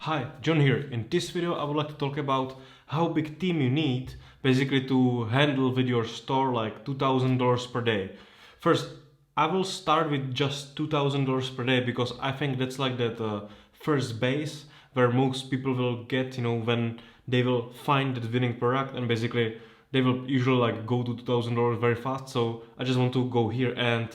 Hi, John here. In this video I would like to talk about how big team you need basically to handle with your store like $2,000 per day. First, I will start with just $2,000 per day because I think that's like that first base where most people will get, when they will find that winning product, and basically they will usually like go to $2,000 very fast. So I just want to go here, and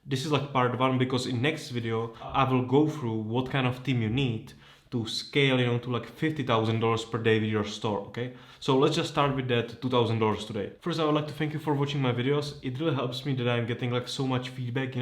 this is like part one, because in next video I will go through what kind of team you need to scale, to like $50,000 per day with your store. Okay, so let's just start with that $2,000 today. First, I would like to thank you for watching my videos. It really helps me that I'm getting like so much feedback,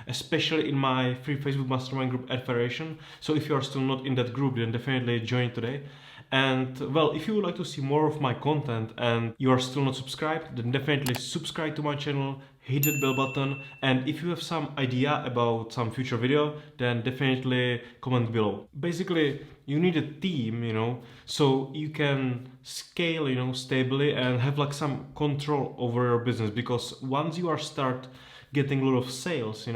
especially in my free Facebook mastermind group at Federation. So if you are still not in that group, then definitely join today. And well, if you would like to see more of my content and you are still not subscribed, then definitely subscribe to my channel, hit that bell button, and if you have some idea about some future video, then definitely comment below. Basically, you need a team, so you can scale, stably and have like some control over your business, because once you are start getting a lot of sales,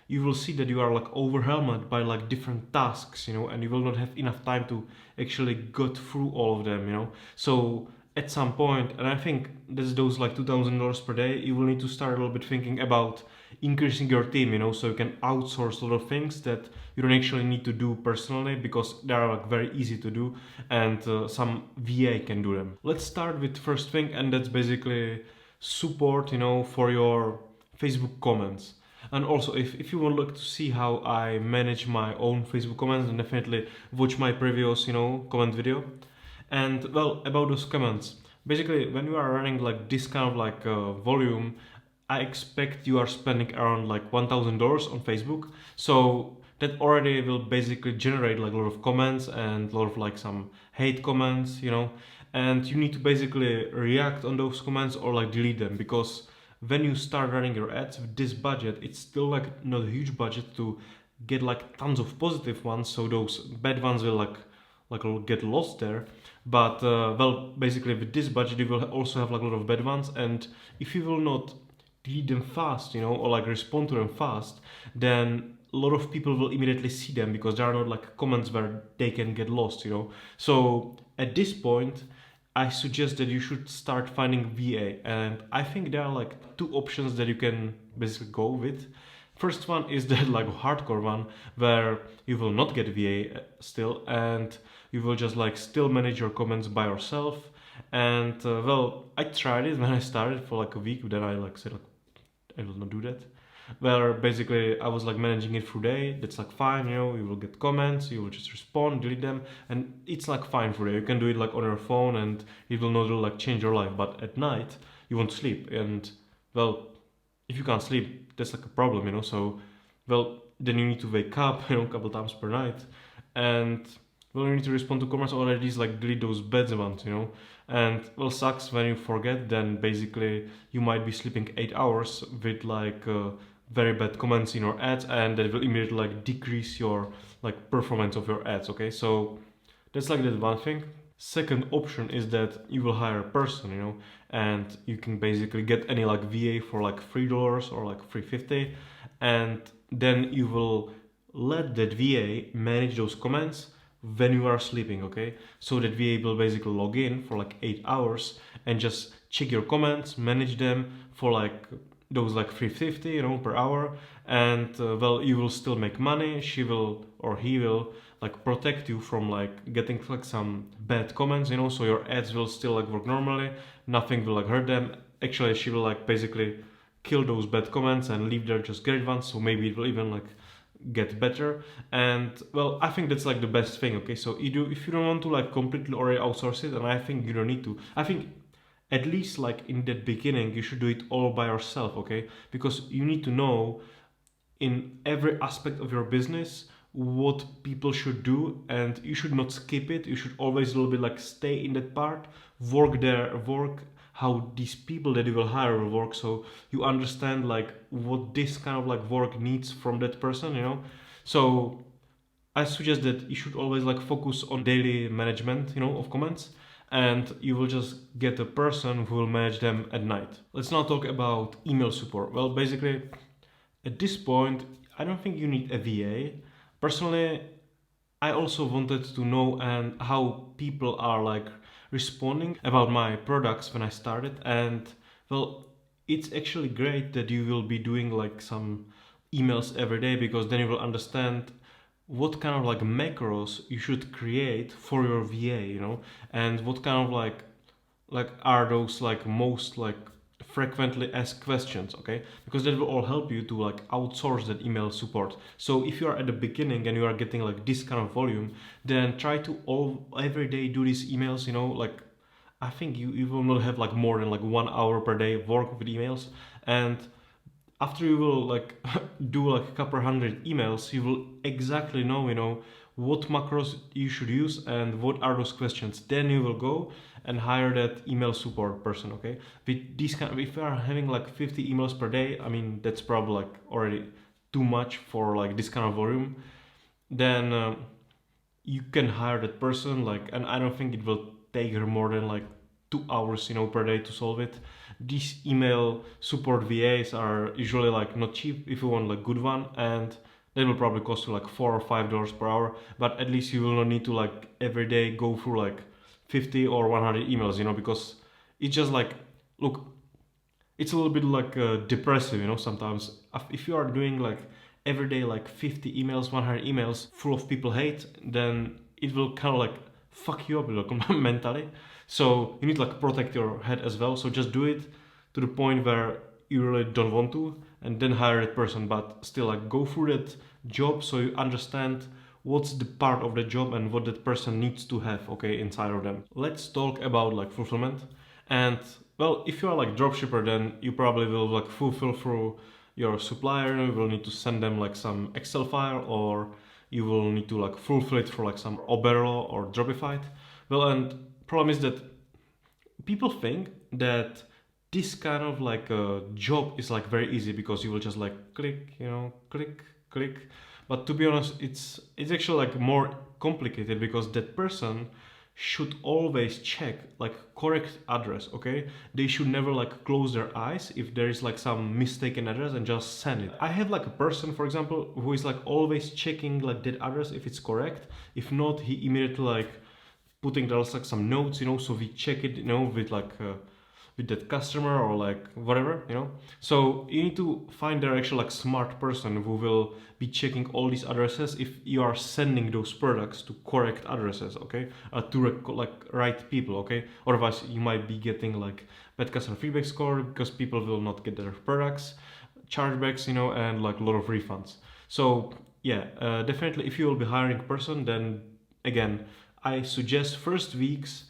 you will see that you are like overwhelmed by like different tasks, and you will not have enough time to actually go through all of them. So at some point, and I think that's those like $2,000 per day, you will need to start a little bit thinking about increasing your team, so you can outsource a lot of things that you don't actually need to do personally, because they are like very easy to do, and some VA can do them. Let's start with first thing, and that's basically support, for your Facebook comments. And also, if you would like to see how I manage my own Facebook comments, then definitely watch my previous, comment video. And well, about those comments, basically, when you are running like this kind of like volume, I expect you are spending around like $1,000 on Facebook. So that already will basically generate like a lot of comments and a lot of like some hate comments, and you need to basically react on those comments or like delete them, because when you start running your ads with this budget, it's still like not a huge budget to get like tons of positive ones, so those bad ones will like get lost there. But well, basically with this budget you will also have like a lot of bad ones, and if you will not delete them fast, or like respond to them fast, then a lot of people will immediately see them, because there are not like comments where they can get lost. So at this point I suggest that you should start finding VA, and I think there are like two options that you can basically go with. First one is the like hardcore one, where you will not get VA still, and you will just like still manage your comments by yourself. And well, I tried it when I started for like a week, then I like said like, I will not do that. Where basically I was like managing it through day. That's like fine, you will get comments, you will just respond, delete them, and it's like fine for you. You can do it like on your phone, and it will not really like change your life. But at night you want to sleep, and well, if you can't sleep, that's like a problem, so well, then you need to wake up, a couple times per night, and well, you need to respond to comments, or at least like delete those bad ones, and well, sucks when you forget. Then basically you might be sleeping 8 hours with like very bad comments in your ads, and that will immediately like decrease your like performance of your ads. Okay, so that's like that one thing. Second option is that you will hire a person, and you can basically get any like VA for like $3 or like $3.50, and then you will let that VA manage those comments when you are sleeping. Okay, so that VA will basically log in for like 8 hours and just check your comments, manage them for like those like $3.50 per hour, and well, you will still make money. She will, or he will, like protect you from like getting like some bad comments, so your ads will still like work normally, nothing will like hurt them. Actually, she will like basically kill those bad comments and leave there just great ones, so maybe it will even like get better. And well, I think that's like the best thing. Okay, so if you don't want to like completely already outsource it, and I think you don't need to, I think at least like in the beginning you should do it all by yourself. Okay, because you need to know in every aspect of your business what people should do, and you should not skip it. You should always a little bit like stay in that part, work how these people that you will hire will work, so you understand like what this kind of like work needs from that person. So I suggest that you should always like focus on daily management, of comments, and you will just get a person who will manage them at night. Let's now talk about email support. Well, basically at this point I don't think you need a VA. Personally, I also wanted to know and how people are like responding about my products when I started. And well, it's actually great that you will be doing like some emails every day, because then you will understand what kind of like macros you should create for your VA, and what kind of like are those like most like frequently asked questions, okay? Because that will all help you to like outsource that email support. So if you are at the beginning and you are getting like this kind of volume, then try to all every day do these emails, like I think you will not have like more than like 1 hour per day work with emails. And after you will like do like a couple hundred emails, you will exactly know, what macros you should use and what are those questions. Then you will go and hire that email support person, okay? With these kind of, if you are having like 50 emails per day, I mean, that's probably like already too much for like this kind of volume. Then you can hire that person, like, and I don't think it will take her more than like 2 hours, per day to solve it. These email support VAs are usually like not cheap if you want like good one, and they will probably cost you like $4 or $5 per hour. But at least you will not need to like every day go through like 50 or 100 emails, because it's just like, look, it's a little bit like depressive, sometimes. If you are doing like every day like 50 emails, 100 emails full of people hate, then it will kind of like fuck you up like mentally. So you need to like protect your head as well. So just do it to the point where you really don't want to, and then hire that person. But still like go through that job so you understand what's the part of the job and what that person needs to have, okay, inside of them. Let's talk about like fulfillment. And well, if you are like dropshipper, then you probably will like fulfill through your supplier. You will need to send them like some Excel file, or you will need to like fulfill it for like some Oberlo or Dropify. Well, and problem is that people think that this kind of like a job is like very easy, because you will just like click, click. But to be honest, it's actually like more complicated, because that person should always check like correct address, okay? They should never like close their eyes if there is like some mistaken address and just send it. I have like a person, for example, who is like always checking like that address if it's correct. If not, he immediately like putting there like some notes, so we check it, with like with that customer or like whatever, So you need to find there actually like smart person who will be checking all these addresses if you are sending those products to correct addresses, okay? To like right people, okay? Otherwise you might be getting like bad customer feedback score, because people will not get their products, chargebacks, and like a lot of refunds. So yeah, definitely if you will be hiring a person, then again, I suggest first weeks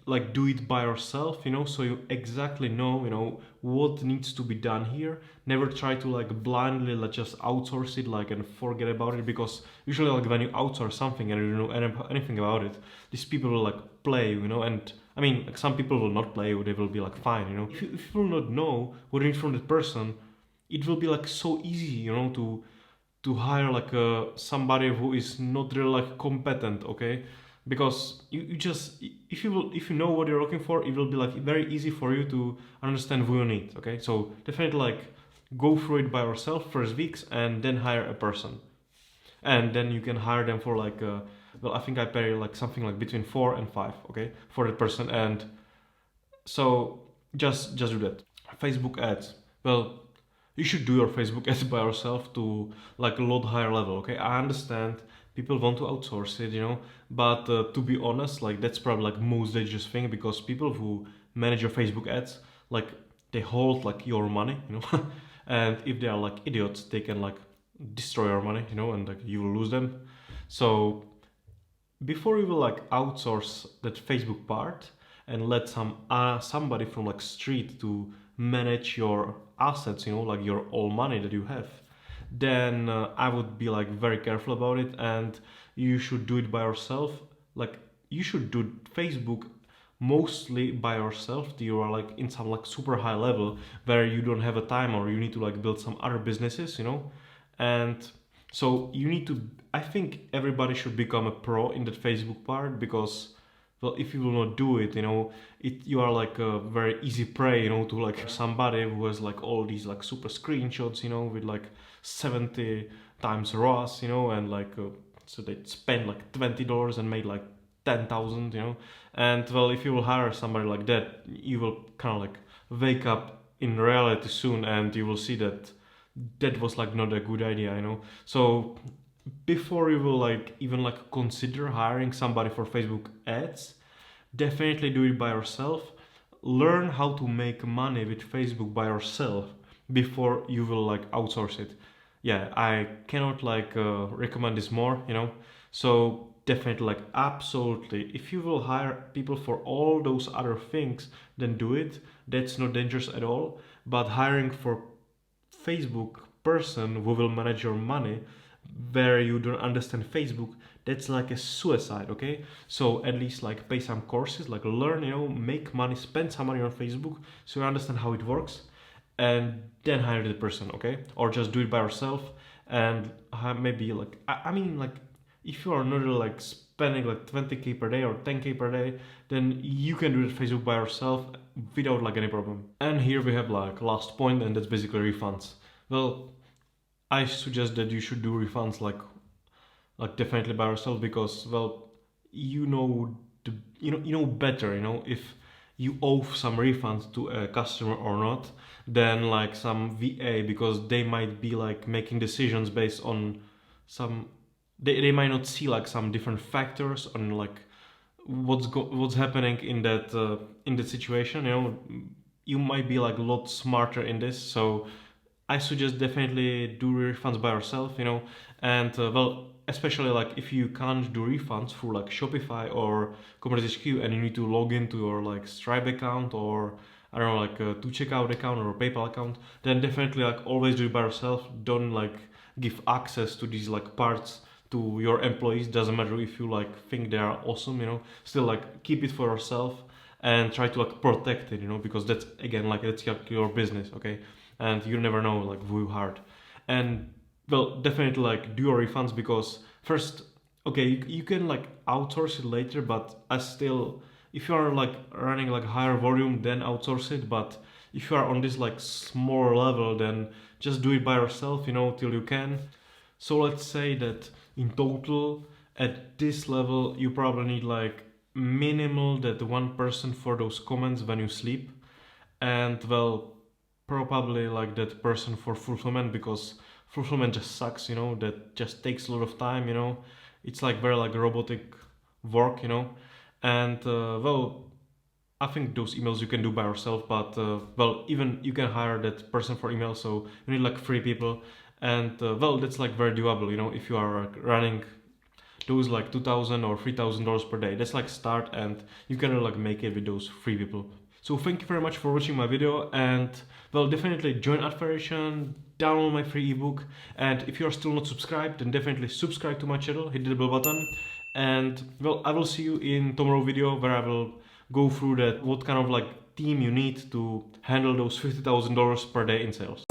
like do it by yourself, so you exactly know, what needs to be done here. Never try to like blindly like just outsource it like and forget about it, because usually like when you outsource something and you don't know anything about it, these people will like play you, and I mean like some people will not play you, they will be like fine, if you will not know what you need from that person, it will be like so easy, to hire like somebody who is not really like competent, okay? Because you just, if you know what you're looking for, it will be like very easy for you to understand who you need, okay? So definitely like go through it by yourself first weeks, and then hire a person, and then you can hire them for like well, I think I pay like something like between 4 and 5, okay, for that person. And so just do that. Facebook ads, well, you should do your Facebook ads by yourself to like a lot higher level, okay? I understand people want to outsource it, but to be honest, like that's probably like most dangerous thing, because people who manage your Facebook ads, like they hold like your money, and if they are like idiots, they can like destroy your money, and like you will lose them. So before you will like outsource that Facebook part and let somebody from like street to manage your assets, like your all money that you have, then I would be like very careful about it, and you should do it by yourself. Like you should do Facebook mostly by yourself. You are like in some like super high level where you don't have a time, or you need to like build some other businesses, and so you need to, I think everybody should become a pro in that Facebook part, because well, if you will not do it, you are like a very easy prey, to like somebody who has like all these like super screenshots, with like 70 times ROAS, and like so they spent like $20 and made like 10,000, you know. And well, if you will hire somebody like that, you will kind of like wake up in reality soon, and you will see that that was like not a good idea, you know. So before you will like even like consider hiring somebody for Facebook ads, definitely do it by yourself. Learn how to make money with Facebook by yourself before you will like outsource it. Yeah, I cannot like recommend this more, you know. So definitely, like, absolutely, if you will hire people for all those other things, then do it. That's not dangerous at all. But hiring for Facebook person who will manage your money where you don't understand Facebook, that's like a suicide. Okay, so at least like pay some courses, like learn, you know, make money, spend some money on Facebook so you understand how it works, and then hire the person. Okay, or just do it by yourself. And maybe like I mean, like, if you are not really like spending like 20k per day or 10k per day, then you can do the Facebook by yourself without like any problem. And here we have like last point, and that's basically refunds. Well, I suggest that you should do refunds like definitely by yourself, because well, you know you know better, you know, if you owe some refunds to a customer or not, than like some VA, because they might be like making decisions based on some, they might not see like some different factors on like what's happening in that situation, you know. You might be like a lot smarter in this, so I suggest definitely do refunds by yourself, you know. And well, especially like if you can't do refunds through like Shopify or Commerce HQ, and you need to log into your like Stripe account, or I don't know, like a to checkout account or a PayPal account, then definitely like always do it by yourself. Don't like give access to these like parts to your employees. Doesn't matter if you like think they are awesome, you know. Still like keep it for yourself and try to like protect it, you know, because that's again like that's your business, okay? And you never know like who you hired. And well, definitely like do your refunds, because first, okay, you can like outsource it later, but I still, if you are like running like higher volume, then outsource it. But if you are on this like smaller level, then just do it by yourself, you know, till you can. So let's say that in total at this level you probably need like minimal that one person for those comments when you sleep, and well, probably like that person for fulfillment, because fulfillment just sucks, you know. That just takes a lot of time, you know. It's like very like robotic work, you know. And well, I think those emails you can do by yourself, but well, even you can hire that person for email, so you need like 3 people. And well, that's like very doable, you know, if you are running those like $2,000 or $3,000 per day. That's like start, and you can like make it with those 3 people. So thank you very much for watching my video, and well, definitely join Ad Federation, download my free ebook, and if you are still not subscribed, then definitely subscribe to my channel, hit the bell button, and well, I will see you in tomorrow video where I will go through that what kind of like team you need to handle those $50,000 per day in sales.